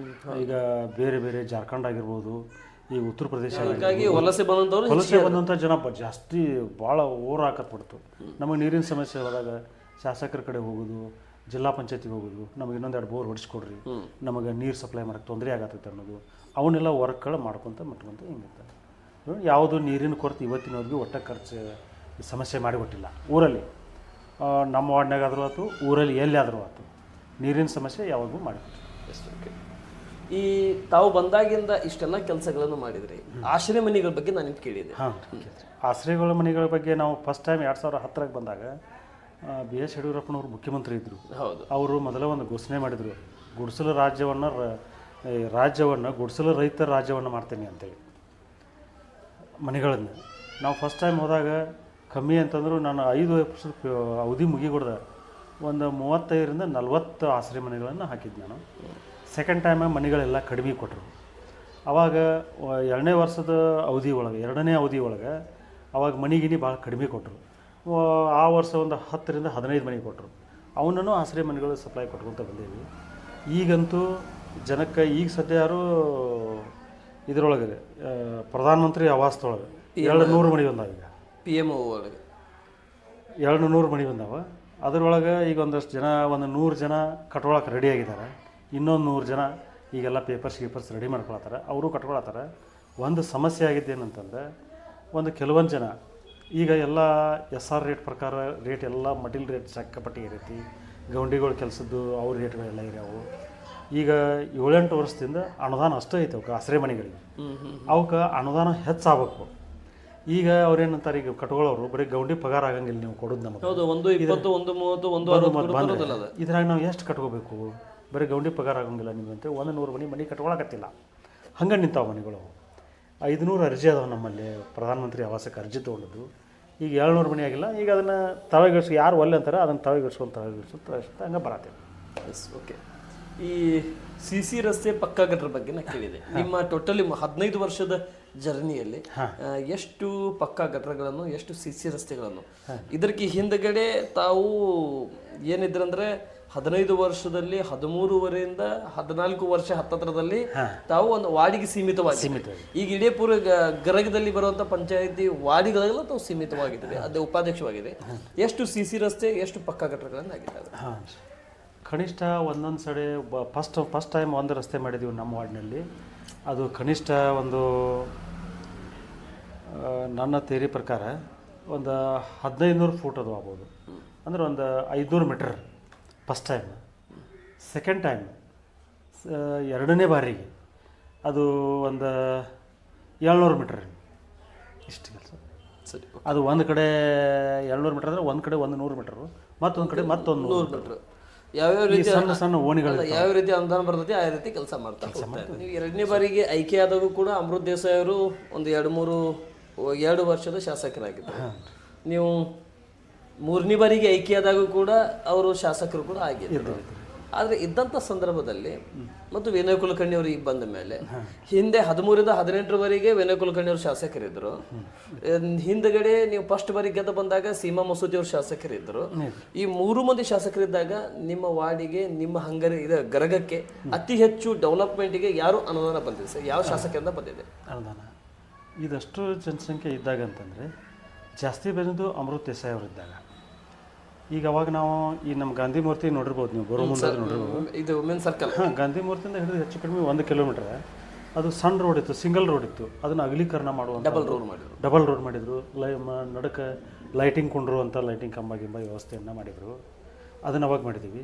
ಈಗ ಬೇರೆ ಬೇರೆ ಜಾರ್ಖಂಡ್ ಆಗಿರ್ಬೋದು, ಈ ಉತ್ತರ ಪ್ರದೇಶ ವಲಸೆ ಬಂದಂಥ ಜನ ಜಾಸ್ತಿ ಭಾಳ ಓವರ್ ಹಾಕತ್ಬಿಡ್ತು. ನಮಗೆ ನೀರಿನ ಸಮಸ್ಯೆ ಹೋದಾಗ ಶಾಸಕರ ಕಡೆ ಹೋಗೋದು, ಜಿಲ್ಲಾ ಪಂಚಾಯತಿಗೆ ಹೋಗೋದು, ನಮಗೆ ಇನ್ನೊಂದೆರಡು ಬೋರ್ ಹೊಡಿಸ್ಕೊಡ್ರಿ, ನಮಗೆ ನೀರು ಸಪ್ಲೈ ಮಾಡೋಕ್ಕೆ ತೊಂದರೆ ಆಗತ್ತೈತೆ ಅನ್ನೋದು, ಅವನ್ನೆಲ್ಲ ವರ್ಕ್ಗಳು ಮಾಡ್ಕೊತ ಹಿಂಗಿರ್ತಾರೆ. ಯಾವುದು ನೀರಿನ ಕೊರತೆ ಇವತ್ತಿನವರೆಗೂ ಒಟ್ಟ ಖರ್ಚು ಸಮಸ್ಯೆ ಮಾಡಿಕೊಟ್ಟಿಲ್ಲ ಊರಲ್ಲಿ. ನಮ್ಮ ವಾರ್ಡ್ನಾಗಾದರೂ ಆಯ್ತು, ಊರಲ್ಲಿ ಎಲ್ಲಿ ಆದರೂ ಆಯ್ತು, ನೀರಿನ ಸಮಸ್ಯೆ ಯಾವಾಗೂ ಮಾಡಿಕೊಟ್ಟಿಲ್ಲ. ಈ ತಾವು ಬಂದಾಗಿಂದ ಇಷ್ಟೆಲ್ಲ ಕೆಲಸಗಳನ್ನು ಮಾಡಿದ್ರಿ. ಆಶ್ರಯ ಮನೆಗಳ ಬಗ್ಗೆ ನಾನು ಕೇಳಿದೆ. ಆಶ್ರಯಗಳ ಮನೆಗಳ ಬಗ್ಗೆ ನಾವು ಫಸ್ಟ್ ಟೈಮ್ 2010 ಬಂದಾಗ BS ಯಡಿಯೂರಪ್ಪನವರು ಮುಖ್ಯಮಂತ್ರಿ ಇದ್ದರು. ಅವರು ಮೊದಲ ಒಂದು ಘೋಷಣೆ ಮಾಡಿದರು, ಗುಡಿಸಲು ರಾಜ್ಯವನ್ನು ಗುಡಿಸಲು ರೈತರ ರಾಜ್ಯವನ್ನು ಮಾಡ್ತೇನೆ ಅಂತೇಳಿ ಮನೆಗಳನ್ನು. ನಾವು ಫಸ್ಟ್ ಟೈಮ್ ಹೋದಾಗ ಕಮ್ಮಿ ಅಂತಂದ್ರು ನಾನು 5 ವರ್ಷದ ಅವಧಿ ಮುಗಿಗೊಡ್ದೆ ಒಂದು 35ರಿಂದ 40 ಆಶ್ರಯ ಮನೆಗಳನ್ನು ಹಾಕಿದ್ದು ನಾನು. ಸೆಕೆಂಡ್ ಟೈಮ್ ಮನೆಗಳೆಲ್ಲ ಕಡಿಮೆ ಕೊಟ್ಟರು. ಆವಾಗ 2ನೇ ವರ್ಷದ ಅವಧಿ ಒಳಗೆ ಅವಾಗ ಮನೆಗಿನಿ ಭಾಳ ಕಡಿಮೆ ಕೊಟ್ಟರು. ಆ ವರ್ಷ ಒಂದು 10ರಿಂದ 15 ಮನೆ ಕೊಟ್ಟರು. ಅವನನ್ನು ಆಶ್ರಯ ಮನೆಗಳು ಸಪ್ಲೈ ಕೊಟ್ಕೊತ ಬಂದೀವಿ. ಈಗಂತೂ ಜನಕ್ಕೆ ಈಗ ಸದ್ಯ ಯಾರು ಇದರೊಳಗೆ ಪ್ರಧಾನಮಂತ್ರಿ ಆವಾಸದೊಳಗೆ 200 ಮನೆ ಬಂದಾವ. ಈಗ PMO ಒಳಗೆ 200 ಮನೆ ಬಂದಾವ. ಅದರೊಳಗೆ ಈಗ ಒಂದಷ್ಟು ಜನ, ಒಂದು 100 ಜನ ಕಟ್ಕೊಳಕ್ಕೆ ರೆಡಿ ಆಗಿದ್ದಾರೆ. ಇನ್ನೊಂದು 100 ಜನ ಈಗೆಲ್ಲ ಪೇಪರ್ಸ್ ರೆಡಿ ಮಾಡ್ಕೊಳತ್ತಾರೆ, ಅವರು ಕಟ್ಕೊಳತ್ತಾರೆ. ಒಂದು ಸಮಸ್ಯೆ ಆಗಿದ್ದೇನಂತಂದರೆ, ಒಂದು ಕೆಲವೊಂದು ಜನ ಈಗ ಎಲ್ಲ SR ರೇಟ್ ಪ್ರಕಾರ ರೇಟ್ ಎಲ್ಲ ಮಟೀರಿಯಲ್ ರೇಟ್ ಚಕ್ಕಪಟ್ಟಿ ಇರೈತಿ. ಗೌಂಡಿಗಳ ಕೆಲಸದ್ದು ಅವ್ರ ರೇಟ್ಗಳೆಲ್ಲ ಇರ್ಯಾವು. ಈಗ 7-8 ವರ್ಷದಿಂದ ಅನುದಾನ ಅಷ್ಟೇ ಐತೆ ಅವಕ್ಕೆ ಆಶ್ರಯ ಮನೆಗಳಿಗೆ. ಅವಕ್ಕೆ ಅನುದಾನ ಹೆಚ್ಚಾಗಬೇಕು. ಈಗ ಅವ್ರೇನಂತಾರೆ, ಈಗ ಕಟ್ಕೊಳ್ಳೋರು ಬರೀ ಗೌಂಡಿ ಪಗಾರ ಆಗಂಗಿಲ್ಲ ನೀವು ಕೊಡೋದು ನಮಗೆ. ಇದ್ರಾಗ ನಾವು ಎಷ್ಟು ಕಟ್ಕೋಬೇಕು, ಬರೀ ಗೌಂಡಿ ಪಗಾರ ಆಗಂಗಿಲ್ಲ ನಿಮ್ಗೆ ಅಂತ 100 ಮನೆ ಕಟ್ಕೊಳಕತ್ತಿಲ್ಲ. ಹಂಗೆ ನಿಂತಾವ ಮನೆಗಳು. 500 ಅರ್ಜಿ ಅದಾವೆ ನಮ್ಮಲ್ಲಿ ಪ್ರಧಾನಮಂತ್ರಿ ಆವಾಸಕ್ಕೆ ಅರ್ಜಿ ತೊಗೊಂಡದ್ದು. ಈಗ 700 ಮನೆ ಆಗಿಲ್ಲ. ಈಗ ಅದನ್ನು ತಳಗಿಳಿಸಿ ಯಾರು ಒಲ್ಲೆ ಅಂತಾರೆ ಅದನ್ನು ತಳಗಿಳಿಸ್ಕೊಂಡು ಹಂಗೆ ಬರತ್ತೇವೆ. ಓಕೆ. ಈ CC ರಸ್ತೆ ಪಕ್ಕಾ ಗಟರ್ ಬಗ್ಗೆ ನಾನು ಕೇಳಿದೆ. ನಿಮ್ಮ ಟೋಟಲಿ 15 ವರ್ಷದ ಜರ್ನಿಯಲ್ಲಿ ಎಷ್ಟು ಪಕ್ಕಾ ಗಟರ್ಗಳನ್ನು, ಎಷ್ಟು CC ರಸ್ತೆಗಳನ್ನು, ಇದಕ್ಕೆ ಹಿಂದಗಡೆ ತಾವು ಏನಿದ್ರಂದ್ರೆ 15 ವರ್ಷದಲ್ಲಿ 13ವರೆಯಿಂದ 14 ವರ್ಷ ಹತ್ತತ್ರದಲ್ಲಿ ತಾವು ಒಂದು ವಾರ್ಡಿಗೆ ಸೀಮಿತವಾಗಿ, ಈಗ ಇಡೀ ಪೂರ ಗರಗದಲ್ಲಿ ಬರುವಂಥ ಪಂಚಾಯತಿ ವಾರ್ಡಿಗಳೆಲ್ಲ ತಾವು ಸೀಮಿತವಾಗಿದ್ದಾರೆ, ಅದೇ ಉಪಾಧ್ಯಕ್ಷವಾಗಿದೆ. ಎಷ್ಟು CC ರಸ್ತೆ, ಎಷ್ಟು ಪಕ್ಕಾ ಗಟರ್ಗಳನ್ನು ಆಗಿದ್ದಾವೆ? ಕನಿಷ್ಠ ಒಂದೊಂದು ಸಡೆ ಫಸ್ಟ್ ಟೈಮ್ ಒಂದು ರಸ್ತೆ ಮಾಡಿದ್ದೀವಿ ನಮ್ಮ ವಾರ್ಡ್ನಲ್ಲಿ. ಅದು ಕನಿಷ್ಠ ಒಂದು ನನ್ನ ಥಿಯರಿ ಪ್ರಕಾರ ಒಂದು 1500 ಫೂಟ್ ಅದು ಆಗ್ಬೋದು. ಅಂದರೆ ಒಂದು 500 metre first time. Second time 2ನೇ ಬಾರಿಗೆ ಅದು ಒಂದು 700 ಮೀಟರ್. ಇಷ್ಟು ಕೆಲಸ ಸರಿ. ಅದು ಒಂದು ಕಡೆ 700 ಮೀಟರ್ ಅಂದರೆ ಒಂದು ಕಡೆ 100 ಮೀಟರು, ಮತ್ತೊಂದು ಕಡೆ ಮತ್ತೊಂದು 100 ಮೀಟರ್. ಯಾವ್ಯಾವ ರೀತಿ ಸಣ್ಣ ಓಣಿಗಳು ಯಾವ ರೀತಿ ಅನುದಾನ ಬರ್ತೈತಿ ಆ ರೀತಿ ಕೆಲಸ ಮಾಡ್ತಾರೆ. ನೀವು 2ನೇ ಬಾರಿಗೆ ಆಯ್ಕೆಯಾದಾಗೂ ಕೂಡ ಅಮೃತ್ ದೇಸಾಯಿ ಅವರು ಒಂದು 2 ವರ್ಷದ ಶಾಸಕರಾಗಿದ್ದರು. ನೀವು 3ನೇ ಬಾರಿಗೆ ಆಯ್ಕೆಯಾದಾಗೂ ಕೂಡ ಅವರು ಶಾಸಕರು ಕೂಡ ಆಗಿದ್ದರು. ಆದರೆ ಇದ್ದಂಥ ಸಂದರ್ಭದಲ್ಲಿ ಮತ್ತು ವಿನಯ್ ಕುಲಕರ್ಣಿ ಅವರು ಈಗ ಬಂದ ಮೇಲೆ ಹಿಂದೆ 13ರಿಂದ 18ರವರೆಗೆ ವಿನಯ್ ಕುಲಕರ್ಣಿ ಅವರು ಶಾಸಕರಿದ್ದರು. ಹಿಂದಗಡೆ ನೀವು ಫಸ್ಟ್ ಬಾರಿ ಗೆದ್ದು ಬಂದಾಗ ಸೀಮಾ ಮಸೂದಿ ಅವರು ಶಾಸಕರಿದ್ದರು. ಈ 3 ಮಂದಿ ಶಾಸಕರಿದ್ದಾಗ ನಿಮ್ಮ ವಾರ್ಡಿಗೆ, ನಿಮ್ಮ ಗರಗಕ್ಕೆ ಅತಿ ಹೆಚ್ಚು ಡೆವಲಪ್ಮೆಂಟ್ಗೆ ಯಾರು ಅನುದಾನ ಬಂದಿದೆ ಸರ್? ಯಾವ ಶಾಸಕರಿಂದ ಬಂದಿದೆ ಅನುದಾನ? ಇದಷ್ಟು ಜನಸಂಖ್ಯೆ ಇದ್ದಾಗ ಅಂತಂದರೆ ಜಾಸ್ತಿ ಬಂದಿದ್ದು ಅಮೃತ್ ದೇಸಾಯಿ ಅವರಿದ್ದಾಗ. ಈಗ ಅವಾಗ ನಾವು ಈ ನಮ್ಮ ಗಾಂಧಿ ಮೂರ್ತಿ ನೋಡಿರ್ಬೋದು, ನೀವು ಬರೋ ಮುಂದೆ ನೋಡಿರ್ಬೋದು. ಇದು ಮೇನ್ ಸರ್ಕಲ್. ಗಾಂಧಿ ಮೂರ್ತಿಯಿಂದ ಹಿಡಿದು ಹೆಚ್ಚು ಕಡಿಮೆ 1 ಕಿಲೋಮೀಟ್ರ್ ಅದು ಸಣ್ಣ ರೋಡ್ ಇತ್ತು, ಸಿಂಗಲ್ ರೋಡ್ ಇತ್ತು. ಅದನ್ನು ಅಗಲೀಕರಣ ಮಾಡುವಂಥ ಡಬಲ್ ರೋಡ್ ಮಾಡಿದರು. ನಡಕ್ಕೆ ಲೈಟಿಂಗ್ ಕೊಂಡಿರುವಂಥ ಲೈಟಿಂಗ್ ಕಂಬ ಗಿಂಬ ವ್ಯವಸ್ಥೆಯನ್ನು ಮಾಡಿದರು. ಅದನ್ನು ಅವಾಗ ಮಾಡಿದ್ದೀವಿ.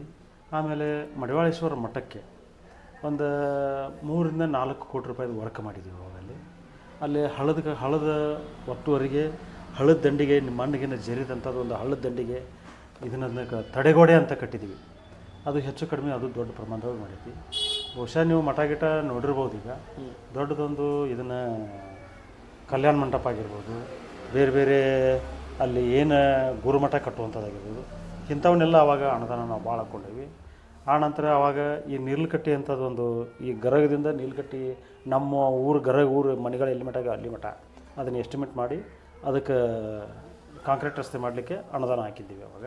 ಆಮೇಲೆ ಮಡಿವಾಳೇಶ್ವರ ಮಠಕ್ಕೆ ಒಂದು 3ರಿಂದ 4 ಕೋಟಿ ರೂಪಾಯಿದು ವರ್ಕ್ ಮಾಡಿದ್ದೀವಿ ಅವಾಗಲ್ಲಿ. ಅಲ್ಲಿ ಹಳ್ಳದ ಒಟ್ಟುವರೆಗೆ ಹಳ್ಳದ ದಂಡಿಗೆ ಮಣ್ಣಿಗೆ ಜರಿದಂಥದ್ದು ಒಂದು ಹಳ್ಳದ ದಂಡಿಗೆ ಇದನ್ನ ತಡೆಗೋಡೆ ಅಂತ ಕಟ್ಟಿದ್ದೀವಿ. ಅದು ಹೆಚ್ಚು ಕಡಿಮೆ ಅದು ದೊಡ್ಡ ಪ್ರಮಾಣದಲ್ಲಿ ಮಾಡಿದ್ವಿ. ಬಹುಶಃ ನೀವು ಮಠ ಗಿಟ ನೋಡಿರ್ಬೋದು. ಈಗ ದೊಡ್ಡದೊಂದು ಇದನ್ನು ಕಲ್ಯಾಣ ಮಂಟಪ ಆಗಿರ್ಬೋದು, ಬೇರೆ ಬೇರೆ ಅಲ್ಲಿ ಏನು ಗುರುಮಠ ಕಟ್ಟುವಂಥದ್ದಾಗಿರ್ಬೋದು, ಇಂಥವನ್ನೆಲ್ಲ ಆವಾಗ ಅನುದಾನ ನಾವು ಭಾಳ ಹಾಕ್ಕೊಂಡೀವಿ. ಆನಂತರ ಆವಾಗ ಈ ನೀಲ್ಕಟ್ಟಿ ಅಂಥದ್ದೊಂದು, ಈ ಗರಗದಿಂದ ನೀಲ್ಕಟ್ಟಿ ನಮ್ಮ ಊರು ಮನೆಗಳು ಎಲ್ಲಿ ಮಠ ಅಲ್ಲಿ ಮಠ ಅದನ್ನು ಎಸ್ಟಿಮೇಟ್ ಮಾಡಿ ಅದಕ್ಕೆ ಕಾಂಕ್ರೀಟ್ ರಸ್ತೆ ಮಾಡಲಿಕ್ಕೆ ಅನುದಾನ ಹಾಕಿದ್ದೀವಿ ಅವಾಗ.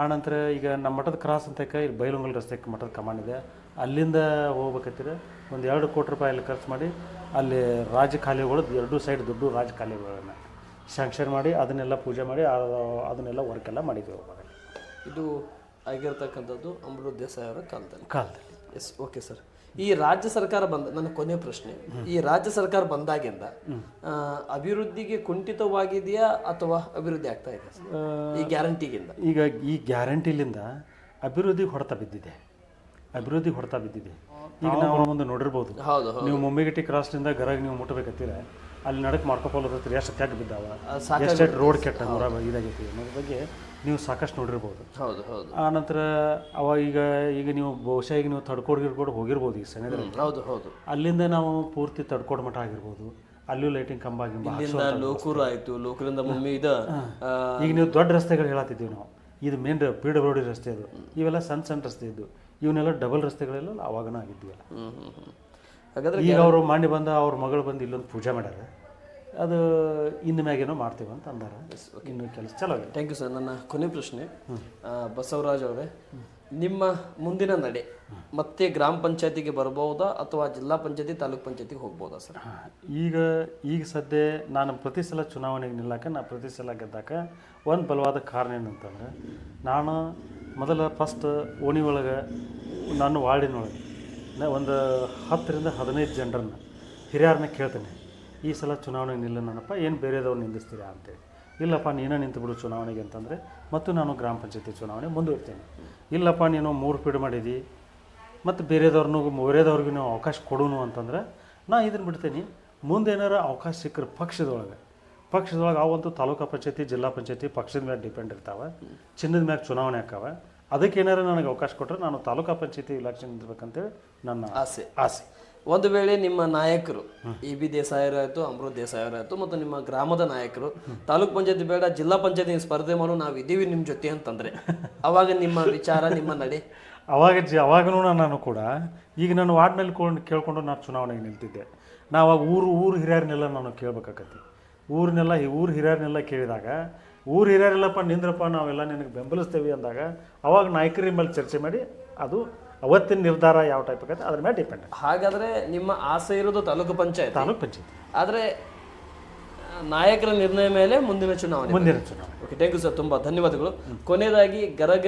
ಆನಂತರ ಈಗ ನಮ್ಮ ಮಠದ ಕ್ರಾಸ್ ಅಂತ ಇಲ್ಲಿ ಬೈಲುಂಗಲ್ ರಸ್ತೆಗೆ ಮಠದ ಕಮಾನಿದೆ, ಅಲ್ಲಿಂದ ಹೋಗ್ಬೇಕಂತೀರ ಒಂದು 2 ಕೋಟಿ ರೂಪಾಯಿ ಅಲ್ಲಿ ಖರ್ಚು ಮಾಡಿ ಅಲ್ಲಿ ರಾಜಖಾಲಿಗಳು 2 ಸೈಡ್ ದೊಡ್ಡ ರಾಜಖಾಲಿಗಳನ್ನು ಶಾಂಕ್ಷನ್ ಮಾಡಿ ಅದನ್ನೆಲ್ಲ ಪೂಜೆ ಮಾಡಿ ಅದನ್ನೆಲ್ಲ ವರ್ಕೆಲ್ಲ ಮಾಡಿದ್ದೀವಿ ಅವಾಗ. ಇದು ಆಗಿರ್ತಕ್ಕಂಥದ್ದು ಅಮೃತ್ ದೇಸಾಯಿ ಅವರ ಕಾಲದಲ್ಲಿ. Yes, okay sir. ಈ ರಾಜ್ಯ ಸರ್ಕಾರ ನನ್ನ ಕೊನೆಯ ಪ್ರಶ್ನೆ, ಈ ರಾಜ್ಯ ಸರ್ಕಾರ ಬಂದಾಗಿಂದ ಅಭಿವೃದ್ಧಿಗೆ ಕುಂಠಿತವಾಗಿದೆಯಾ ಅಥವಾ ಅಭಿವೃದ್ಧಿ ಆಗ್ತಾ ಇದೆ ಈ ಗ್ಯಾರಂಟಿಗಿಂದ? ಈಗ ಈ ಗ್ಯಾರಂಟಿಲಿಂದ ಅಭಿವೃದ್ಧಿ ಹೊಡೆತ ಬಿದ್ದಿದೆ. ಈಗ ನಾವು ಒಂದು ನೋಡಿರ್ಬೋದು, ನೀವು ಮುಮ್ಮಿಗಟ್ಟಿ ಕ್ರಾಸ್ನಿಂದ ಗರಗ್ ನೀವು ಮುಟ್ಟಬೇಕತ್ತೀರ, ಅಲ್ಲಿ ನಡಕ್ಕೆ ಮಾಡ್ಕೊಬೋದು ಎಷ್ಟು ಕೆಟ್ಟ ಬಿದ್ದಾವ, ಎಷ್ಟು ರೋಡ್ ಕೆಟ್ಟ ಇದಾಗೈತಿ ಅನ್ನೋದ್ರ ಬಗ್ಗೆ ನೀವು ಸಾಕಷ್ಟು ನೋಡಿರ್ಬೋದು. ಆನಂತರ ಈಗ ನೀವು ಬಹುಶಃ ಈಗ ನೀವು ತಡ್ಕೋಡ್ ಹೋಗಿರ್ಬೋದು ಈ ಸಮಯದಲ್ಲಿ. ಅಲ್ಲಿಂದ ನಾವು ಪೂರ್ತಿ ತಡ್ಕೋಡ್ ಮಠ ಆಗಿರ್ಬೋದು, ಅಲ್ಲೂ ಲೈಟಿಂಗ್ ಕಂಬ ಲೋಕೂರು ಆಯ್ತು, ಲೋಕೂರಿಂದ ಈಗ ನೀವು ದೊಡ್ಡ ರಸ್ತೆಗಳು ಹೇಳತ್ತಿದ್ದೀವಿ ನಾವು. ಇದು ಮೇನ್ PWD ರಸ್ತೆ, ಅದು ಇವೆಲ್ಲ ಸಣ್ಣ ರಸ್ತೆ ಇದ್ದು, ಇವನ್ನೆಲ್ಲ ಡಬಲ್ ರಸ್ತೆಗಳೆಲ್ಲ ಅವಾಗನೂ ಆಗಿದ್ದೀವಲ್ಲ. ಹಾಗಾದ್ರೆ ಈಗ ಅವರು ಮಾಡಿ ಬಂದ ಅವ್ರ ಮಗಳು ಬಂದು ಇಲ್ಲೊಂದು ಪೂಜೆ ಮಾಡ್ಯಾರ, ಅದು ಇನ್ನು ಮ್ಯಾಗೇನೋ ಮಾಡ್ತೀವಿ ಅಂತ ಅಂದಾರ. ಇನ್ನು ಕೆಲಸ ಚಲೋ ಆಗಿದೆ. Thank you sir. ನನ್ನ ಕೊನೆ ಪ್ರಶ್ನೆ, ಬಸವರಾಜ್ ಅವರೇ, ನಿಮ್ಮ ಮುಂದಿನ ನಡೆ ಮತ್ತೆ ಗ್ರಾಮ ಪಂಚಾಯತಿಗೆ ಬರ್ಬೋದಾ ಅಥವಾ ಜಿಲ್ಲಾ ಪಂಚಾಯತಿ ತಾಲೂಕ್ ಪಂಚಾಯತಿಗೆ ಹೋಗ್ಬೋದಾ ಸರ್? ಈಗ ಸದ್ಯ ನಾನು ಪ್ರತಿ ಸಲ ಚುನಾವಣೆಗೆ ನಿಲ್ಲಕ್ಕೆ, ನಾನು ಪ್ರತಿ ಸಲ ಗೆದ್ದಾಕ ಒಂದು ಬಲವಾದ ಕಾರಣ ಏನಂತಂದ್ರೆ, ನಾನು ಫಸ್ಟ್ ಓಣಿ ಒಳಗೆ ನಾನು ವಾರ್ಡಿನೊಳಗೆ ಒಂದು 10ರಿಂದ 15 ಜನರನ್ನ ಹಿರಿಯರನ್ನ ಕೇಳ್ತೇನೆ, ಈ ಸಲ ಚುನಾವಣೆಗೆ ನಿಲ್ಲನಪ್ಪ, ಏನು ಬೇರೆದವ್ರು ನಿಲ್ಲಿಸ್ತೀರಾ ಅಂತೇಳಿ. ಇಲ್ಲಪ್ಪ ನೀನೇ ನಿಂತು ಬಿಡು ಚುನಾವಣೆಗೆ ಅಂತಂದರೆ ಮತ್ತು ನಾನು ಗ್ರಾಮ ಪಂಚಾಯತಿ ಚುನಾವಣೆ ಮುಂದುವರಿತೇನೆ. ಇಲ್ಲಪ್ಪ ನೀನು 3 ಪೀಡ್ ಮಾಡಿದಿ ಮತ್ತು ಬೇರೆದವ್ರಿಗೂ ನಾವು ಅವಕಾಶ ಕೊಡೋನು ಅಂತಂದ್ರೆ ನಾ ಇದನ್ನು ಬಿಡ್ತೇನೆ. ಮುಂದೆ ಏನಾರ ಅವಕಾಶ ಸಿಕ್ಕರೆ ಪಕ್ಷದೊಳಗೆ ಅವಂತೂ ತಾಲೂಕು ಪಂಚಾಯತಿ ಜಿಲ್ಲಾ ಪಂಚಾಯತಿ ಪಕ್ಷದ ಮೇಲೆ ಡಿಪೆಂಡ್ ಇರ್ತಾವೆ, ಚಿನ್ನದ ಮ್ಯಾಗ ಚುನಾವಣೆ ಆಕಾವೆ. ಅದಕ್ಕೇನಾರು ನನಗೆ ಅವಕಾಶ ಕೊಟ್ಟರೆ ನಾನು ತಾಲೂಕು ಪಂಚಾಯತಿ ಇಲೆಕ್ಷನ್ ನಿಂತಿರ್ಬೇಕಂತೇಳಿ ನನ್ನ ಆಸೆ. ಒಂದು ವೇಳೆ ನಿಮ್ಮ ನಾಯಕರು EB ದೇಸಾಯರಾಯಿತು, ಅಮೃತ್ ದೇಸಾಯರಾಯಿತು ಮತ್ತು ನಿಮ್ಮ ಗ್ರಾಮದ ನಾಯಕರು ತಾಲೂಕ್ ಪಂಚಾಯತಿ ಬೇಡ ಜಿಲ್ಲಾ ಪಂಚಾಯತಿ ಸ್ಪರ್ಧೆ ಮಾಡೋ ನಾವು ಇದ್ದೀವಿ ನಿಮ್ಮ ಜೊತೆ ಅಂತಂದರೆ, ಅವಾಗ ನಿಮ್ಮ ವಿಚಾರ, ನಿಮ್ಮ ನಡೆ? ಅವಾಗನೂ ನಾನು ಕೂಡ ಈಗ ನಾನು ವಾರ್ಡ್ನಲ್ಲಿ ಕೇಳ್ಕೊಂಡು ನಾನು ಚುನಾವಣೆಗೆ ನಿಲ್ತಿದ್ದೆ. ನಾವು ಊರು ಹಿರಿಯರನ್ನೆಲ್ಲ ನಾನು ಕೇಳ್ಬೇಕಾಗತ್ತೆ. ಊರು ಹಿರಿಯರನ್ನೆಲ್ಲ ಕೇಳಿದಾಗ ಊರು ಹಿರಿಯರೆಲ್ಲಪ್ಪ ನಿಂದ್ರಪ್ಪ ನಾವೆಲ್ಲ ನಿನಗೆ ಬೆಂಬಲಿಸ್ತೇವೆ ಅಂದಾಗ ಅವಾಗ ನಾಯಕರ ಮೇಲೆ ಚರ್ಚೆ ಮಾಡಿ ಅದು ಅವತ್ತಿನ ನಿರ್ಧಾರ ಯಾವ ಟೈಪ್ ಆಗತ್ತೆ ಅದ್ರ ಮೇಲೆ ಡಿಪೆಂಡ್. ಹಾಗಾದರೆ ನಿಮ್ಮ ಆಸೆ ಇರೋದು ತಾಲೂಕು ಪಂಚಾಯತ್, ಆದರೆ ನಾಯಕರ ನಿರ್ಣಯ ಮೇಲೆ ಮುಂದಿನ ಚುನಾವಣೆ. ಓಕೆ, ಥ್ಯಾಂಕ್ ಯು ಸರ್, ತುಂಬ ಧನ್ಯವಾದಗಳು. ಕೊನೆಯದಾಗಿ ಗರಗ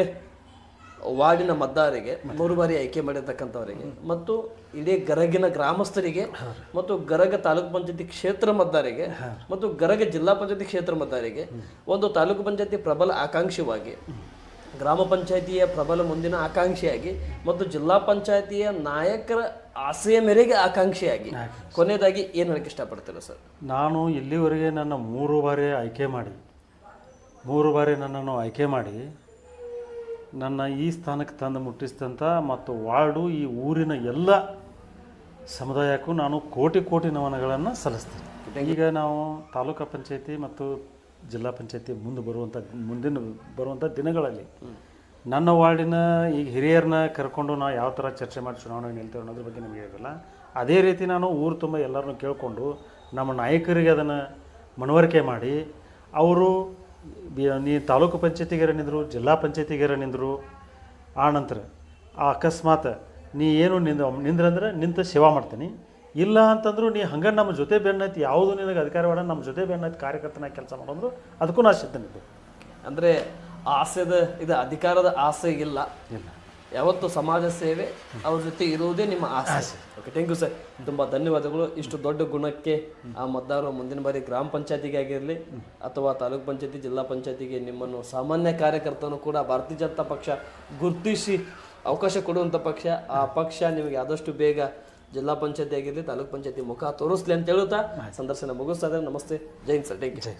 ವಾರ್ಡಿನ ಮತದಾರರಿಗೆ 3 ಬಾರಿ ಆಯ್ಕೆ ಮಾಡಿರ್ತಕ್ಕಂಥವರಿಗೆ ಮತ್ತು ಇಡೀ ಗರಗಿನ ಗ್ರಾಮಸ್ಥರಿಗೆ ಮತ್ತು ಗರಗ ತಾಲೂಕು ಪಂಚಾಯತಿ ಕ್ಷೇತ್ರ ಮತದಾರರಿಗೆ ಮತ್ತು ಗರಗ ಜಿಲ್ಲಾ ಪಂಚಾಯತಿ ಕ್ಷೇತ್ರ ಮತದಾರರಿಗೆ ಒಂದು ತಾಲೂಕು ಪಂಚಾಯತಿ ಪ್ರಬಲ ಆಕಾಂಕ್ಷಿಯಾಗಿ, ಗ್ರಾಮ ಪಂಚಾಯತಿಯ ಪ್ರಬಲ ಮುಂದಿನ ಆಕಾಂಕ್ಷಿಯಾಗಿ ಮತ್ತು ಜಿಲ್ಲಾ ಪಂಚಾಯತಿಯ ನಾಯಕರ ಆಸೆಯ ಮೇರೆಗೆ ಆಕಾಂಕ್ಷಿಯಾಗಿ ಕೊನೆಯದಾಗಿ ಏನು ಹೇಳಕ್ಕೆ ಇಷ್ಟಪಡ್ತೀರಾ ಸರ್? ನಾನು ಇಲ್ಲಿವರೆಗೆ ನನ್ನ 3 ಬಾರಿ ನನ್ನನ್ನು ಆಯ್ಕೆ ಮಾಡಿ ನನ್ನ ಈ ಸ್ಥಾನಕ್ಕೆ ತಂದು ಮುಟ್ಟಿಸಿದಂಥ ಮತ್ತು ವಾರ್ಡು ಈ ಊರಿನ ಎಲ್ಲ ಸಮುದಾಯಕ್ಕೂ ನಾನು ಕೋಟಿ ನಮನಗಳನ್ನು ಸಲ್ಲಿಸ್ತೀನಿ. ಈಗ ನಾವು ತಾಲೂಕು ಪಂಚಾಯತಿ ಮತ್ತು ಜಿಲ್ಲಾ ಪಂಚಾಯತಿ ಮುಂದಿನ ಬರುವಂಥ ದಿನಗಳಲ್ಲಿ ನನ್ನ ವಾರ್ಡಿನ ಈಗ ಹಿರಿಯರನ್ನ ಕರ್ಕೊಂಡು ನಾವು ಯಾವ ಥರ ಚರ್ಚೆ ಮಾಡಿ ಚುನಾವಣೆಗೆ ನಿಲ್ತೇವೆ ಅನ್ನೋದ್ರ ಬಗ್ಗೆ ನಮಗೆ ಹೇಳಿರಲ್ಲ. ಅದೇ ರೀತಿ ನಾನು ಊರು ತುಂಬ ಎಲ್ಲರನ್ನೂ ಕೇಳಿಕೊಂಡು ನಮ್ಮ ನಾಯಕರಿಗೆ ಅದನ್ನು ಮನವರಿಕೆ ಮಾಡಿ ಅವರು ನೀ ತಾಲೂಕು ಪಂಚಾಯತಿಗಾರ ನಿಂದರು, ಜಿಲ್ಲಾ ಪಂಚಾಯತಿಗಾರ ನಿಂದರು, ಆ ನಂತರ ಅಕಸ್ಮಾತ್ ನೀ ಏನು ನಿಂದ್ರಂದ್ರೆ ನಿಂತು ಸೇವಾ ಮಾಡ್ತೀನಿ, ಇಲ್ಲ ಅಂತಂದ್ರು ನೀ ಹಂಗೆ ನಮ್ಮ ಜೊತೆ ಬೆನ್ನೈತಿ ಯಾವುದು ನಿನಗೆ ಅಧಿಕಾರ ಬೇಡ, ನಮ್ಮ ಜೊತೆ ಬೆನ್ನೈತಿ ಕಾರ್ಯಕರ್ತನಾಗಿ ಕೆಲಸ ಮಾಡೋಂದ್ರು ಅದಕ್ಕೂ ನಾ ಸಿದ್ಧನಿದ್ದು. ಅಂದರೆ ಆಸೆದ ಇದು ಅಧಿಕಾರದ ಆಸೆ ಇಲ್ಲ, ಯಾವತ್ತು ಸಮಾಜ ಸೇವೆ ಅವ್ರ ಜೊತೆ ಇರುವುದೇ ನಿಮ್ಮ ಆಸೆ. ಓಕೆ, ಥ್ಯಾಂಕ್ ಯು ಸರ್, ತುಂಬ ಧನ್ಯವಾದಗಳು. ಇಷ್ಟು ದೊಡ್ಡ ಗುಣಕ್ಕೆ ಆ ಮತದಾರರು ಮುಂದಿನ ಬಾರಿ ಗ್ರಾಮ ಪಂಚಾಯತಿಗೆ ಆಗಿರಲಿ ಅಥವಾ ತಾಲೂಕ್ ಪಂಚಾಯತಿ, ಜಿಲ್ಲಾ ಪಂಚಾಯತಿಗೆ ನಿಮ್ಮನ್ನು ಸಾಮಾನ್ಯ ಕಾರ್ಯಕರ್ತನು ಕೂಡ ಭಾರತೀಯ ಜನತಾ ಪಕ್ಷ ಗುರುತಿಸಿ ಅವಕಾಶ ಕೊಡುವಂಥ ಪಕ್ಷ. ಆ ಪಕ್ಷ ನಿಮಗೆ ಆದಷ್ಟು ಬೇಗ ಜಿಲ್ಲಾ ಪಂಚಾಯತಿ ಆಗಿರಲಿ, ತಾಲೂಕ್ ಪಂಚಾಯತಿ ಮುಖ ತೋರಿಸ್ಲಿ ಅಂತ ಹೇಳುತ್ತಾ ಸಂದರ್ಶನ ಮುಗಿಸ್ತಾ ಇದ್ದಾರೆ. ನಮಸ್ತೆ, ಜೈ ಹಿಂದ್ ಸರ್, ಥ್ಯಾಂಕ್ ಯು.